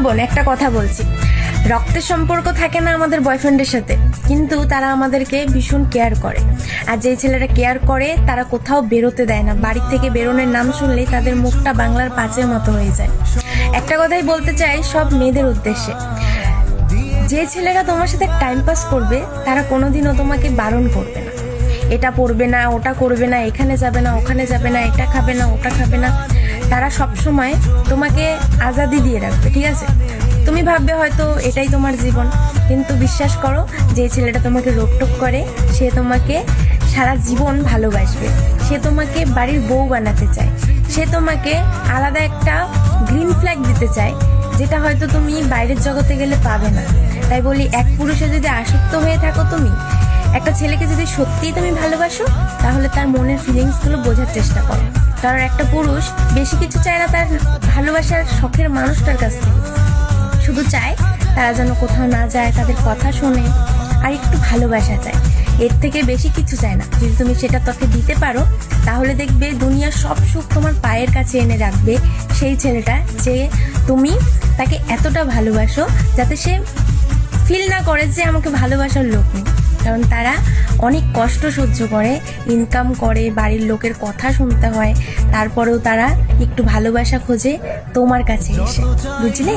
বোন, একটা কথা বলছি, রক্তের সম্পর্ক থাকে না আমাদের বয়ফ্রেন্ডের সাথে, কিন্তু তারা আমাদেরকে ভীষণ কেয়ার করে। আর যেই ছেলেরা কেয়ার করে তারা কোথাও বেরোতে দেয় না, বাড়ির থেকে বেরোনোর নাম শুনলেই তাদের মুখটা বাংলার পাঁচের মতো হয়ে যায়। একটা কথাই বলতে চাই সব মেয়েদের উদ্দেশ্যে, যে ছেলেরা তোমার সাথে টাইম পাস করবে তারা কোনোদিনও তোমাকে বারণ করবে না, এটা পড়বে না, ওটা করবে না, এখানে যাবে না, ওখানে যাবে না, এটা খাবে না, ওটা খাবে না। তারা সব সময় তোমাকে আজাদি দিয়ে রাখবে, ঠিক আছে? তুমি ভাববে হয়তো এটাই তোমার জীবন, কিন্তু বিশ্বাস করো, যে ছেলেটা তোমাকে রোকটোক করে সে তোমাকে সারা জীবন ভালোবাসবে। সে তোমাকে বাড়ির বউ বানাতে চায়, সে তোমাকে আলাদা একটা গ্রিন ফ্ল্যাগ দিতে চায়, যেটা হয়তো তুমি বাইরের জগতে গেলে পাবে না। তাই বলি, এক পুরুষে যদি আসক্ত হয়ে থাকো তুমি, একটা ছেলেকে যদি সত্যিই তুমি ভালোবাসো, তাহলে তার মনের ফিলিংসগুলো বোঝার চেষ্টা করো। কারণ একটা পুরুষ বেশি কিছু চায় না তার ভালোবাসার শখের মানুষটার কাছ থেকে, শুধু চায় তারা যেন কোথাও না যায়, তাদের কথা শোনে, আর একটু ভালোবাসা চায়। এর থেকে বেশি কিছু চায় না। যদি তুমি সেটা তাকে দিতে পারো, তাহলে দেখবে দুনিয়ার সব সুখ তোমার পায়ের কাছে এনে রাখবে সেই ছেলেটা, যে তুমি তাকে এতটা ভালোবাসো যাতে সে ফিল না করে যে আমাকে ভালোবাসার লোক নেই। কারণ তারা অনেক কষ্ট সহ্য করে, ইনকাম করে, বাড়ির লোকের কথা শুনতে হয়, তারপরেও তারা একটু ভালোবাসা খোঁজে তোমার কাছে এসে, বুঝলে?